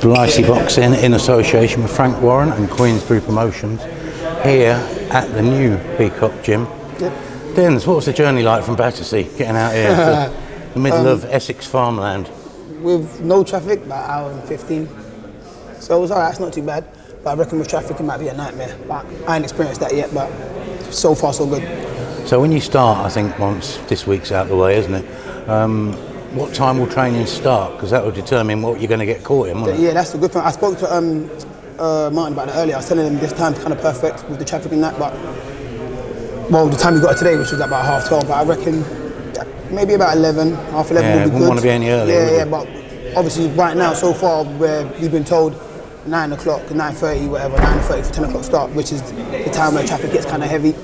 Blicey Boxing in association with Frank Warren and Queensbury Promotions here at the new Peacock Gym. Yep. Denz, what was the journey like from Battersea, getting out here to the middle of Essex farmland? With no traffic, about an hour and 15. So it was alright, it's not too bad. But I reckon with traffic it might be a nightmare. But I ain't experienced that yet, but so far so good. So when you start, I think once this week's out of the way, isn't it? What time will training start? Because that will determine what you're going to get caught in, won't it? Yeah, that's the good thing. I spoke to Martin about it earlier. I was telling him this time's kind of perfect with the traffic and that, but well, the time we got today, which was about 12:30, but I reckon maybe about 11, half 11 would be good. Wouldn't want to be any earlier. Yeah, but obviously right now, so far, we've been told 9 o'clock, 9:30, whatever, 9:30 for 10 o'clock start, which is the time where traffic gets kind of heavy.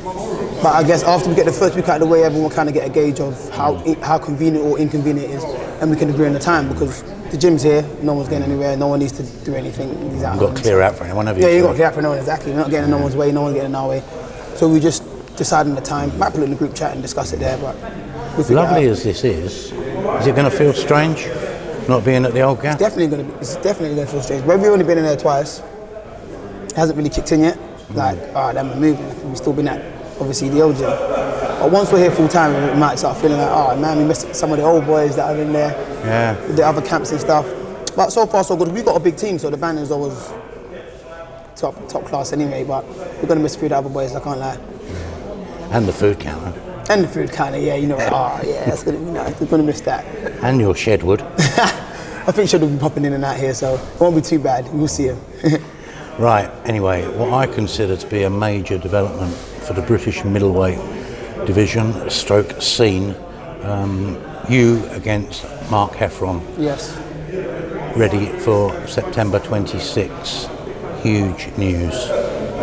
But I guess after we get the first week out of the way, everyone will kind of get a gauge of how convenient or inconvenient it is, and we can agree on the time, because the gym's here, no one's getting anywhere, no one needs to do anything. You've got to clear out for anyone, have you? Yeah, you've got to clear out for anyone, exactly. You're not getting in no one's way, no one's getting in our way. So we just decide on the time, might put it in the group chat and discuss it there, but we'll figure it out. Lovely as this is it going to feel strange not being at the old gap? It's definitely going to feel strange. We've only been in there twice. It hasn't really kicked in yet. Like, then we're moving. We've still been at, obviously, the old gym. But once we're here full time, we might start feeling like, man, we missed some of the old boys that are in there. Yeah. With the other camps and stuff. But so far, so good. We've got a big team, so the band is always top class anyway. But we're going to miss a few of the other boys, I can't lie. And the food counter. And the food counter, yeah, you know. That's going to be nice. We're going to miss that. And your Shedwood. I think Shed will be popping in and out here, so it won't be too bad. We'll see him. Right, anyway, what I consider to be a major development for the British middleweight division, stroke scene, you against Mark Heffron. Yes. Ready for September 26. Huge news.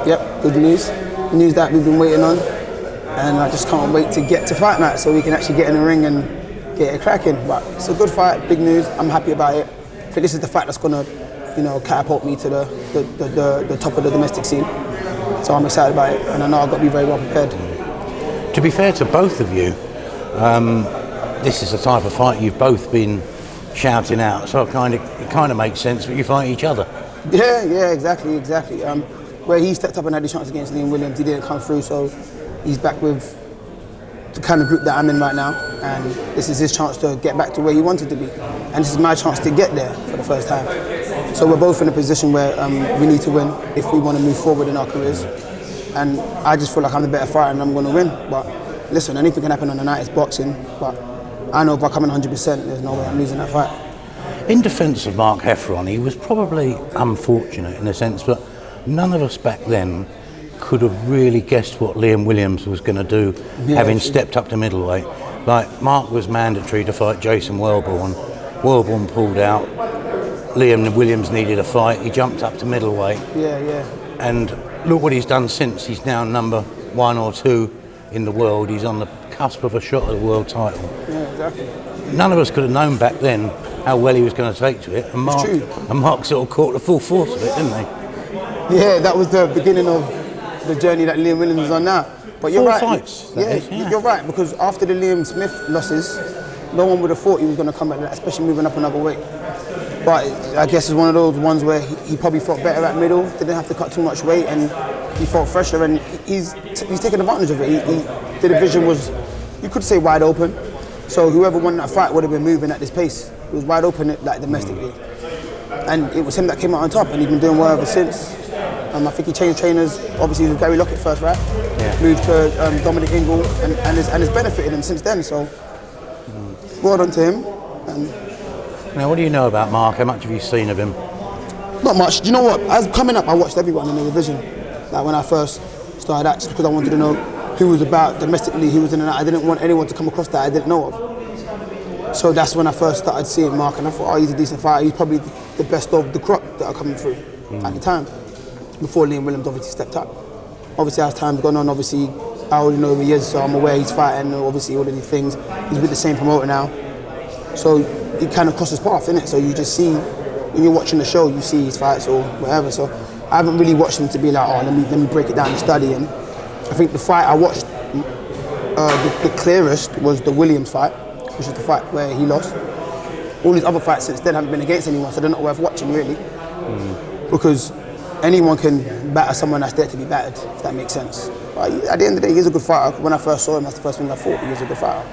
Yep, good news. News that we've been waiting on. And I just can't wait to get to fight night so we can actually get in the ring and get it cracking. But it's a good fight, big news. I'm happy about it. I think this is the fight that's going to, catapult me to the top of the domestic scene. So I'm excited about it, and I know I've got to be very well prepared. To be fair to both of you, this is the type of fight you've both been shouting out. So it kind of makes sense that you fight each other. Yeah, exactly. Where he stepped up and had a chance against Liam Williams, he didn't come through. So he's back with the kind of group that I'm in right now, and this is his chance to get back to where he wanted to be, and this is my chance to get there for the first time. So we're both in a position where we need to win if we want to move forward in our careers, and I just feel like I'm the better fighter and I'm going to win. But listen, anything can happen on the night. It's boxing, but I know if I come in 100%, there's no way I'm losing that fight. In defence of Mark Heffron, he was probably unfortunate in the sense that none of us back then could have really guessed what Liam Williams was going to do, having stepped up to middleweight. Like, Mark was mandatory to fight Jason Wellborn. Wellborn pulled out. Liam Williams needed a fight. He jumped up to middleweight. Yeah. And look what he's done since. He's now number 1 or 2 in the world. He's on the cusp of a shot at the world title. Yeah, exactly. None of us could have known back then how well he was going to take to it. And Mark sort of caught the full force of it, didn't he? Yeah, that was the beginning of the journey that Liam Williams is on now. But you're 4 right. fights. You're right, because after the Liam Smith losses, no one would have thought he was going to come back, especially moving up another weight. But I guess it's one of those ones where he probably felt better at middle, didn't have to cut too much weight, and he felt fresher, and he's taken advantage of it. The division was, you could say, wide open. So whoever won that fight would have been moving at this pace. It was wide open, like, domestically. And it was him that came out on top, and he's been doing well ever since. I think he changed trainers. Obviously, he was Gary Lockett first, right? Yeah. Moved to Dominic Ingle, and it's benefited him since then. So, well done to him. And now, what do you know about Mark? How much have you seen of him? Not much. Do you know what? As coming up, I watched everyone in the division. Like when I first started out, just because I wanted to know who was about domestically, who was in and out. I didn't want anyone to come across that I didn't know of. So that's when I first started seeing Mark, and I thought, he's a decent fighter. He's probably the best of the crop that are coming through at the time. Before Liam Williams obviously stepped up. Obviously, as time's gone on, obviously, I already know who he is, so I'm aware he's fighting, obviously, all of these things. He's with the same promoter now. So it kind of crosses paths, innit? So you just see, when you're watching the show, you see his fights or whatever. So I haven't really watched him to be like, let me break it down and study him. I think the fight I watched the clearest was the Williams fight, which is the fight where he lost. all these other fights since then haven't been against anyone, so they're not worth watching really. Because anyone can batter someone that's there to be battered, if that makes sense. But at the end of the day, he's a good fighter. When I first saw him, that's the first thing I thought. He was a good fighter.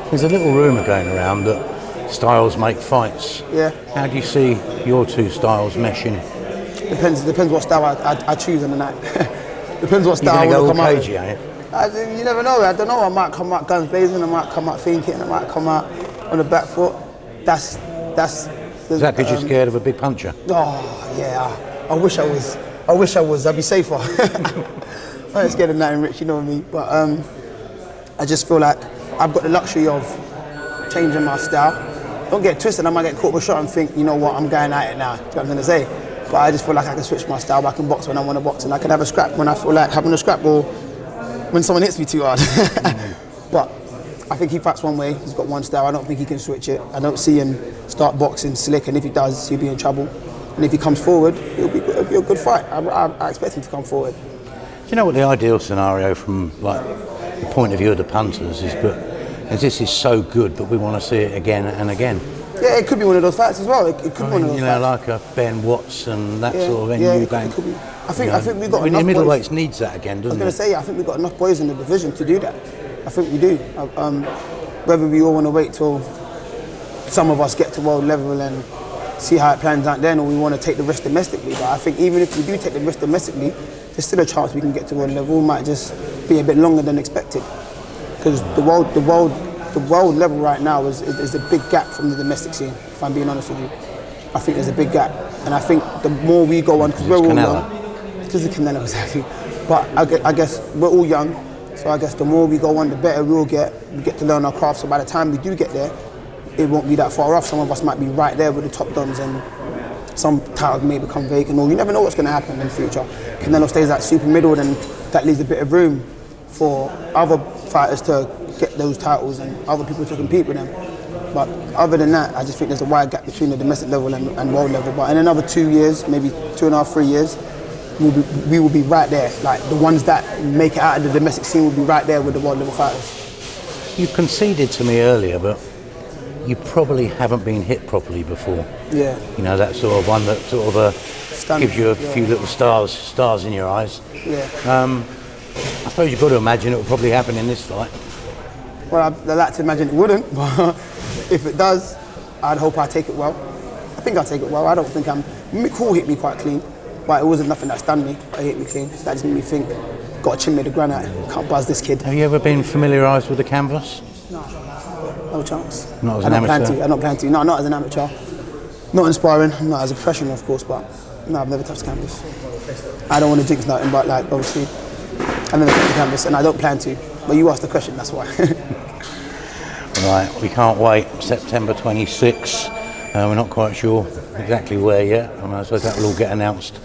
There's a little rumour going around that styles make fights. Yeah. How do you see your two styles meshing? Depends what style I choose on the night. Depends what style I want to come out. Cagey, are you? You never know. I don't know. I might come out guns blazing. I might come out thinking. I might come out on the back foot. That's. Is that because you're scared of a big puncher? Oh yeah. I wish I was. I'd be safer. I ain't scared of nothing, Rich. You know me. But I just feel like I've got the luxury of changing my style. Don't get twisted. I might get caught with a shot and think, you know what, I'm going at it now. Do you know what I'm going to say? But I just feel like I can switch my style. I can box when I want to box, and I can have a scrap when I feel like having a scrap, or when someone hits me too hard. But I think he fights one way. He's got one style. I don't think he can switch it. I don't see him start boxing slick, and if he does, he'll be in trouble. And if he comes forward, it'll be a good fight. I expect him to come forward. Do you know what the ideal scenario from like the point of view of the punters is? But this is so good, but we want to see it again and again. Yeah, it could be one of those fights as well. It could be one of those fights. Like a Ben Watson, that sort of Eubank. I think we got enough. The middleweights needs that again, doesn't it? I was going to say, I think we've got enough boys in the division to do that. I think we do. Whether we all want to wait till some of us get to world level and see how it plans out then, or we want to take the risk domestically. But I think even if we do take the risk domestically, there's still a chance we can get to world level. It might just be a bit longer than expected, because the world level right now is a big gap from the domestic scene, if I'm being honest with you. I think there's a big gap, and I think the more we go on, because we're all young, because of Canelo exactly, but I guess we're all young, so I guess the more we go on, the better we'll get. We get to learn our craft, so by the time we do get there, it won't be that far off. Some of us might be right there with the top dons, and some titles may become vacant, or you never know what's going to happen in the future. Canelo stays at super middle, then that leaves a bit of room for other fighters to get those titles and other people to compete with them. But other than that, I just think there's a wide gap between the domestic level and world level. But in another 2 years, maybe 2.5, 3 years, we will be right there. Like the ones that make it out of the domestic scene will be right there with the world level fighters. You conceded to me earlier, but you probably haven't been hit properly before. Yeah. You know, that sort of one that sort of gives you a few little stars in your eyes. Yeah. I suppose you've got to imagine it will probably happen in this fight. Well, I'd like to imagine it wouldn't, but if it does, I'd hope I take it well. I think I'll take it well. I don't think Mick hit me quite clean, but it wasn't nothing that stunned me. It hit me clean. That just made me think, got a chin made a granite, can't buzz this kid. Have you ever been familiarised with the canvas? No chance. Not as an amateur? I don't plan to. No, not as an amateur. Not in sparring, not as a professional, of course, but no, I've never touched the canvas. I don't want to jinx nothing, but like, obviously, I've never touched the canvas, and I don't plan to. But you asked the question, that's why. Right, we can't wait. September 26. We're not quite sure exactly where yet. I suppose that will all get announced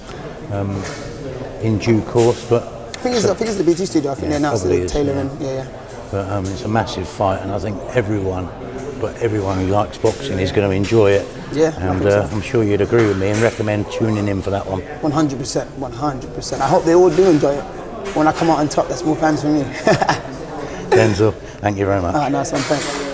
in due course. But I think it's the BT studio. I think they announced it. Taylor and yeah. But it's a massive fight, and I think everyone who likes boxing is going to enjoy it. Yeah, and I'm sure you'd agree with me and recommend tuning in for that one. 100%, 100%. I hope they all do enjoy it. When I come out on top, that's more fans for me. Denzel, thank you very much. Nice one, thanks.